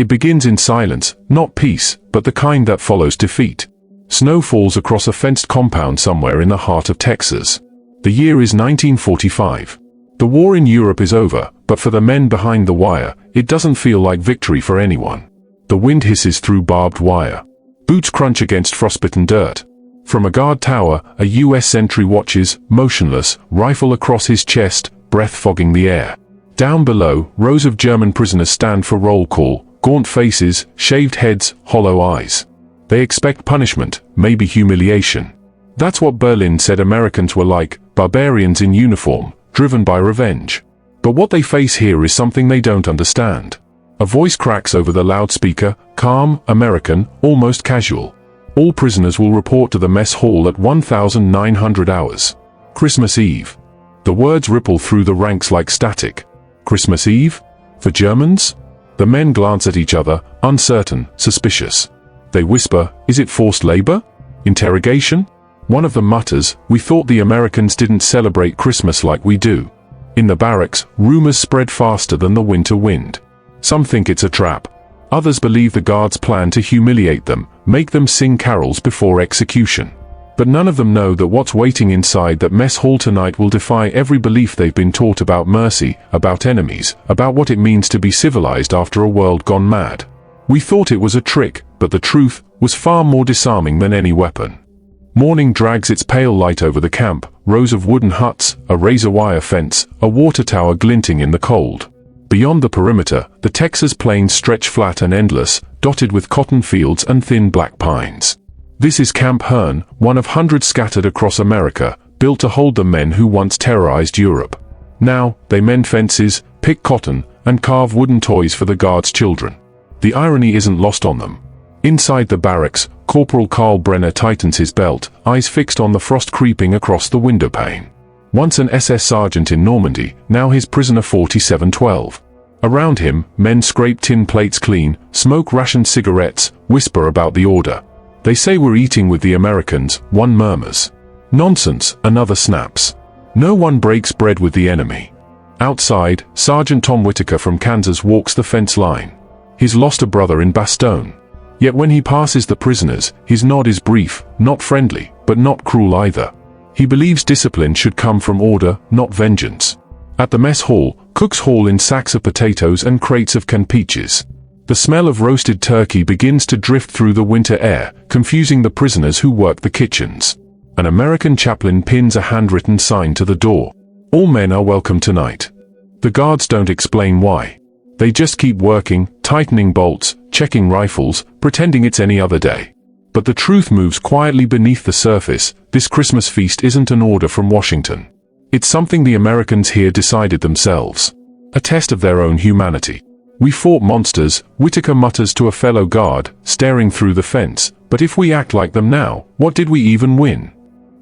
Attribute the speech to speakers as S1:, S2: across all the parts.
S1: It begins in silence, not peace, but the kind that follows defeat. Snow falls across a fenced compound somewhere in the heart of Texas. The year is 1945. The war in Europe is over, but for the men behind the wire, it doesn't feel like victory for anyone. The wind hisses through barbed wire. Boots crunch against frostbitten dirt. From a guard tower, a U.S. sentry watches, motionless, rifle across his chest, breath fogging the air. Down below, rows of German prisoners stand for roll call, gaunt faces, shaved heads, hollow eyes. They expect punishment, maybe humiliation. That's what Berlin said Americans were like, barbarians in uniform, driven by revenge. But what they face here is something they don't understand. A voice cracks over the loudspeaker, calm, American, almost casual. All prisoners will report to the mess hall at 1900 hours. Christmas Eve. The words ripple through the ranks like static. Christmas Eve? For Germans? The men glance at each other, uncertain, suspicious. They whisper, is it forced labor? Interrogation? One of them mutters, we thought the Americans didn't celebrate Christmas like we do. In the barracks, rumors spread faster than the winter wind. Some think it's a trap. Others believe the guards plan to humiliate them, make them sing carols before execution. But none of them know that what's waiting inside that mess hall tonight will defy every belief they've been taught about mercy, about enemies, about what it means to be civilized after a world gone mad. We thought it was a trick, but the truth was far more disarming than any weapon. Morning drags its pale light over the camp, rows of wooden huts, a razor wire fence, a water tower glinting in the cold. Beyond the perimeter, the Texas plains stretch flat and endless, dotted with cotton fields and thin black pines. This is Camp Hearn, one of hundreds scattered across America, built to hold the men who once terrorized Europe. Now, they mend fences, pick cotton, and carve wooden toys for the guards' children. The irony isn't lost on them. Inside the barracks, Corporal Karl Brenner tightens his belt, eyes fixed on the frost creeping across the windowpane. Once an SS sergeant in Normandy, now his prisoner 4712. Around him, men scrape tin plates clean, smoke rationed cigarettes, whisper about the order. They say we're eating with the Americans, one murmurs. Nonsense, another snaps. No one breaks bread with the enemy. Outside, Sergeant Tom Whitaker from Kansas walks the fence line. He's lost a brother in Bastogne. Yet when he passes the prisoners, his nod is brief, not friendly, but not cruel either. He believes discipline should come from order, not vengeance. At the mess hall, cooks haul in sacks of potatoes and crates of canned peaches. The smell of roasted turkey begins to drift through the winter air, confusing the prisoners who work the kitchens. An American chaplain pins a handwritten sign to the door. All men are welcome tonight. The guards don't explain why. They just keep working, tightening bolts, checking rifles, pretending it's any other day. But the truth moves quietly beneath the surface. This Christmas feast isn't an order from Washington. It's something the Americans here decided themselves. A test of their own humanity. We fought monsters, Whitaker mutters to a fellow guard, staring through the fence, but if we act like them now, what did we even win?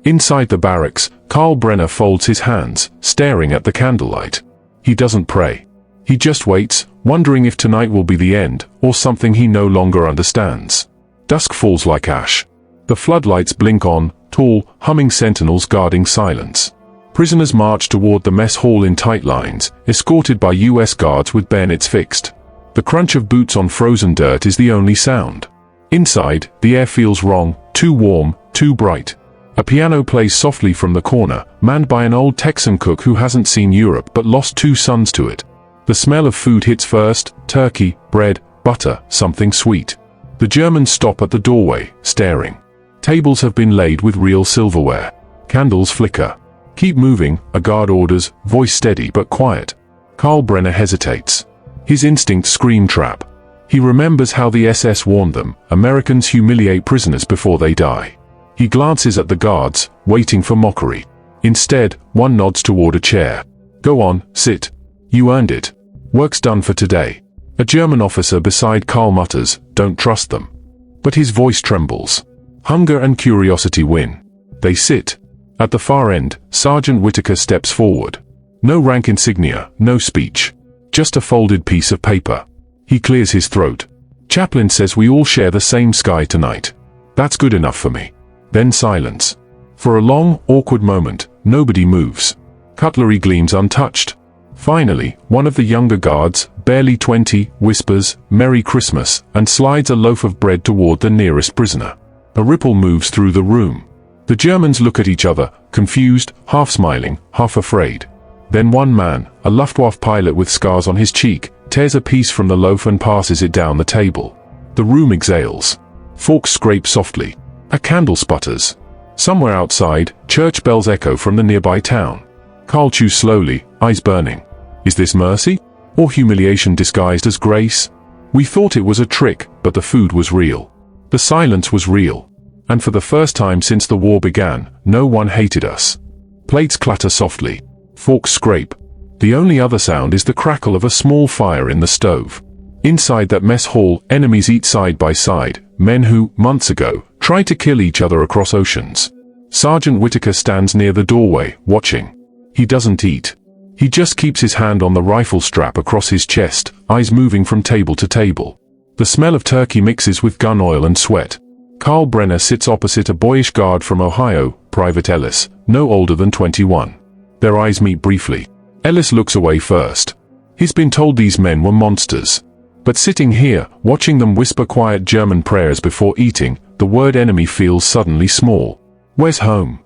S1: Inside the barracks, Karl Brenner folds his hands, staring at the candlelight. He doesn't pray. He just waits, wondering if tonight will be the end, or something he no longer understands. Dusk falls like ash. The floodlights blink on, tall, humming sentinels guarding silence. Prisoners march toward the mess hall in tight lines, escorted by U.S. guards with bayonets fixed. The crunch of boots on frozen dirt is the only sound. Inside, the air feels wrong, too warm, too bright. A piano plays softly from the corner, manned by an old Texan cook who hasn't seen Europe but lost 2 sons to it. The smell of food hits first, turkey, bread, butter, something sweet. The Germans stop at the doorway, staring. Tables have been laid with real silverware. Candles flicker. Keep moving, a guard orders, voice steady but quiet. Karl Brenner hesitates. His instincts scream trap. He remembers how the SS warned them, Americans humiliate prisoners before they die. He glances at the guards, waiting for mockery. Instead, one nods toward a chair. Go on, sit. You earned it. Work's done for today. A German officer beside Karl mutters, don't trust them. But his voice trembles. Hunger and curiosity win. They sit. At the far end, Sergeant Whitaker steps forward. No rank insignia, no speech. Just a folded piece of paper. He clears his throat. Chaplain says we all share the same sky tonight. That's good enough for me. Then silence. For a long, awkward moment, nobody moves. Cutlery gleams untouched. Finally, one of the younger guards, barely 20, whispers, "Merry Christmas," and slides a loaf of bread toward the nearest prisoner. A ripple moves through the room. The Germans look at each other, confused, half smiling, half afraid. Then one man, a Luftwaffe pilot with scars on his cheek, tears a piece from the loaf and passes it down the table. The room exhales. Forks scrape softly. A candle sputters. Somewhere outside, church bells echo from the nearby town. Carl chews slowly, eyes burning. Is this mercy? Or humiliation disguised as grace? We thought it was a trick, but the food was real. The silence was real. And for the first time since the war began, no one hated us. Plates clatter softly. Forks scrape. The only other sound is the crackle of a small fire in the stove. Inside that mess hall, enemies eat side by side, men who, months ago, tried to kill each other across oceans. Sergeant Whittaker stands near the doorway, watching. He doesn't eat. He just keeps his hand on the rifle strap across his chest, eyes moving from table to table. The smell of turkey mixes with gun oil and sweat. Carl Brenner sits opposite a boyish guard from Ohio, Private Ellis, no older than 21. Their eyes meet briefly. Ellis looks away first. He's been told these men were monsters. But sitting here, watching them whisper quiet German prayers before eating, the word enemy feels suddenly small. "Where's home?"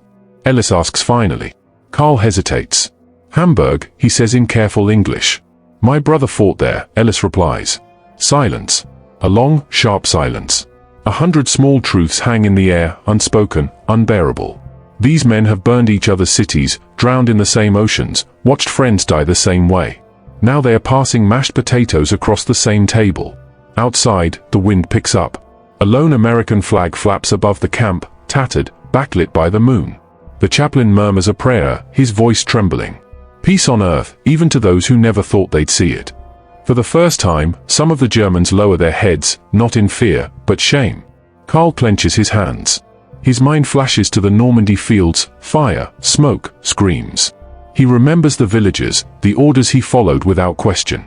S1: Ellis asks finally. Carl hesitates. "Hamburg," he says in careful English. "My brother fought there," Ellis replies. Silence. A long, sharp silence. 100 small truths hang in the air, unspoken, unbearable. These men have burned each other's cities, drowned in the same oceans, watched friends die the same way. Now they are passing mashed potatoes across the same table. Outside, the wind picks up. A lone American flag flaps above the camp, tattered, backlit by the moon. The chaplain murmurs a prayer, his voice trembling. Peace on earth, even to those who never thought they'd see it. For the first time, some of the Germans lower their heads, not in fear, but shame. Carl clenches his hands. His mind flashes to the Normandy fields, fire, smoke, screams. He remembers the villagers, the orders he followed without question.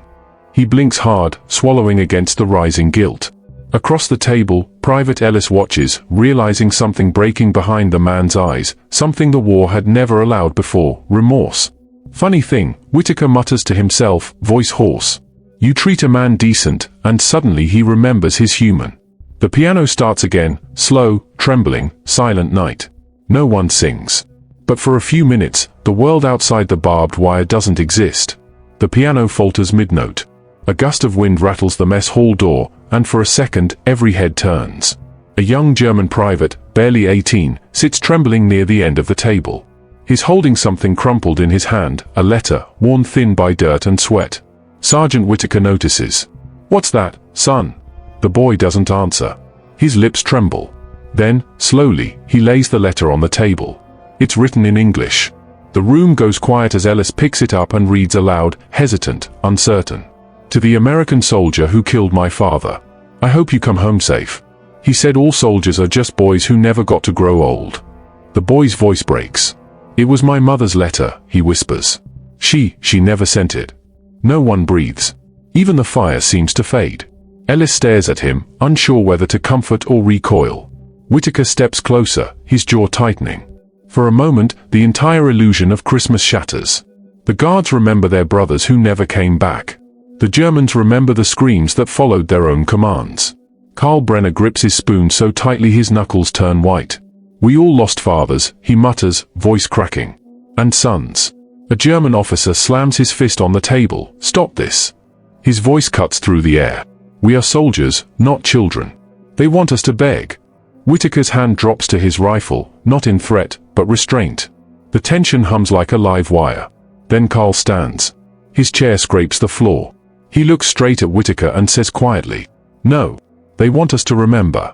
S1: He blinks hard, swallowing against the rising guilt. Across the table, Private Ellis watches, realizing something breaking behind the man's eyes, something the war had never allowed before, remorse. "Funny thing," Whittaker mutters to himself, voice hoarse. "You treat a man decent, and suddenly he remembers his human." The piano starts again, slow, trembling, silent night. No one sings. But for a few minutes, the world outside the barbed wire doesn't exist. The piano falters mid-note. A gust of wind rattles the mess hall door, and for a second, every head turns. A young German private, barely 18, sits trembling near the end of the table. He's holding something crumpled in his hand, a letter, worn thin by dirt and sweat. Sergeant Whittaker notices. "What's that, son?" The boy doesn't answer. His lips tremble. Then, slowly, he lays the letter on the table. It's written in English. The room goes quiet as Ellis picks it up and reads aloud, hesitant, uncertain. "To the American soldier who killed my father. I hope you come home safe. He said all soldiers are just boys who never got to grow old." The boy's voice breaks. "It was my mother's letter," he whispers. She never sent it." No one breathes. Even the fire seems to fade. Ellis stares at him, unsure whether to comfort or recoil. Whittaker steps closer, his jaw tightening. For a moment, the entire illusion of Christmas shatters. The guards remember their brothers who never came back. The Germans remember the screams that followed their own commands. Carl Brenner grips his spoon so tightly his knuckles turn white. "We all lost fathers," he mutters, voice cracking. "And sons." A German officer slams his fist on the table. "Stop this." His voice cuts through the air. "We are soldiers, not children. They want us to beg." Whittaker's hand drops to his rifle, not in threat, but restraint. The tension hums like a live wire. Then Carl stands. His chair scrapes the floor. He looks straight at Whittaker and says quietly, "No. They want us to remember."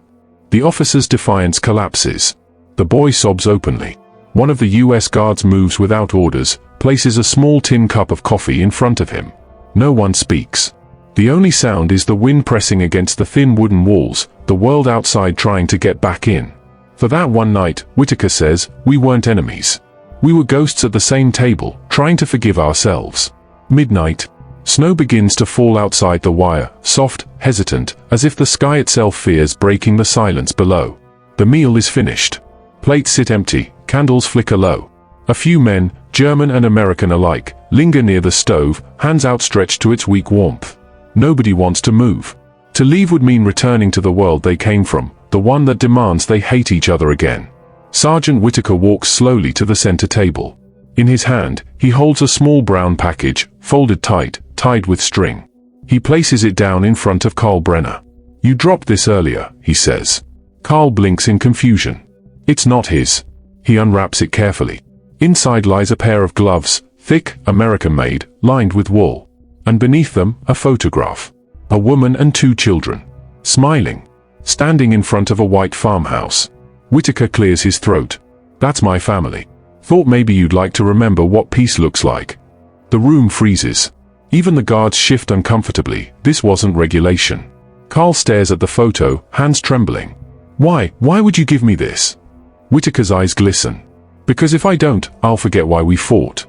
S1: The officer's defiance collapses. The boy sobs openly. One of the US guards moves without orders, places a small tin cup of coffee in front of him. No one speaks. The only sound is the wind pressing against the thin wooden walls, the world outside trying to get back in. For that one night, Whittaker says, we weren't enemies. We were ghosts at the same table, trying to forgive ourselves. Midnight. Snow begins to fall outside the wire, soft, hesitant, as if the sky itself fears breaking the silence below. The meal is finished. Plates sit empty, candles flicker low. A few men, German and American alike, linger near the stove, hands outstretched to its weak warmth. Nobody wants to move. To leave would mean returning to the world they came from, the one that demands they hate each other again. Sergeant Whittaker walks slowly to the center table. In his hand, he holds a small brown package, folded tight, tied with string. He places it down in front of Karl Brenner. "You dropped this earlier," he says. Karl blinks in confusion. It's not his. He unwraps it carefully. Inside lies a pair of gloves, thick, American-made, lined with wool. And beneath them, a photograph. A woman and 2 children. Smiling. Standing in front of a white farmhouse. Whittaker clears his throat. "That's my family. Thought maybe you'd like to remember what peace looks like." The room freezes. Even the guards shift uncomfortably. This wasn't regulation. Karl stares at the photo, hands trembling. Why would you give me this?" Whittaker's eyes glisten. "Because if I don't, I'll forget why we fought."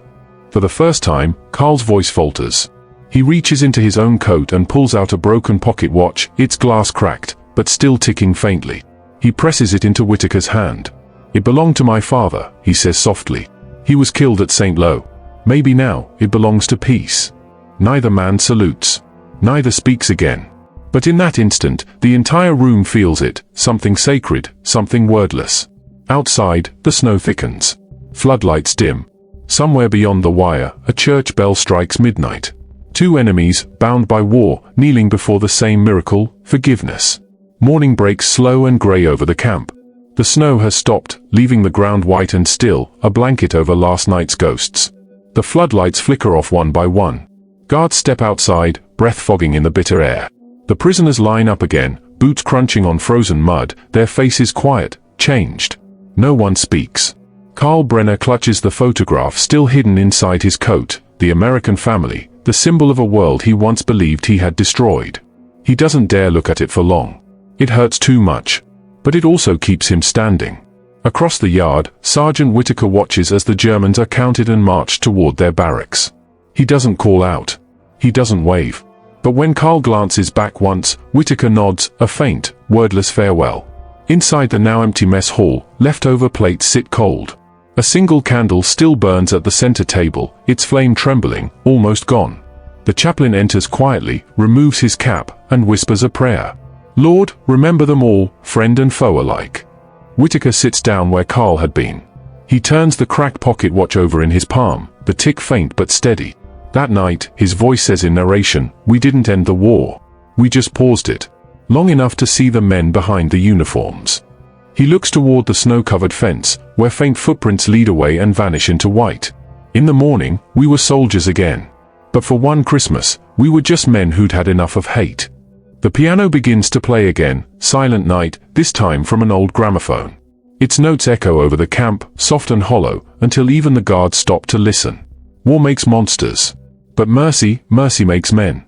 S1: For the first time, Karl's voice falters. He reaches into his own coat and pulls out a broken pocket watch, its glass cracked, but still ticking faintly. He presses it into Whittaker's hand. "It belonged to my father," he says softly. "He was killed at St. Lo. Maybe now, it belongs to peace." Neither man salutes. Neither speaks again. But in that instant, the entire room feels it, something sacred, something wordless. Outside, the snow thickens. Floodlights dim. Somewhere beyond the wire, a church bell strikes midnight. 2 enemies, bound by war, kneeling before the same miracle, forgiveness. Morning breaks slow and grey over the camp. The snow has stopped, leaving the ground white and still, a blanket over last night's ghosts. The floodlights flicker off one by one. Guards step outside, breath fogging in the bitter air. The prisoners line up again, boots crunching on frozen mud, their faces quiet, changed. No one speaks. Karl Brenner clutches the photograph still hidden inside his coat, the American family, the symbol of a world he once believed he had destroyed. He doesn't dare look at it for long. It hurts too much. But it also keeps him standing. Across the yard, Sergeant Whittaker watches as the Germans are counted and marched toward their barracks. He doesn't call out. He doesn't wave. But when Karl glances back once, Whittaker nods, a faint, wordless farewell. Inside the now empty mess hall, leftover plates sit cold. A single candle still burns at the center table, its flame trembling, almost gone. The chaplain enters quietly, removes his cap, and whispers a prayer. "Lord, remember them all, friend and foe alike." Whittaker sits down where Karl had been. He turns the cracked pocket watch over in his palm, the tick faint but steady. That night, his voice says in narration, "We didn't end the war. We just paused it. Long enough to see the men behind the uniforms." He looks toward the snow-covered fence, where faint footprints lead away and vanish into white. "In the morning, we were soldiers again. But for one Christmas, we were just men who'd had enough of hate." The piano begins to play again, Silent Night, this time from an old gramophone. Its notes echo over the camp, soft and hollow, until even the guards stop to listen. War makes monsters. But mercy makes men.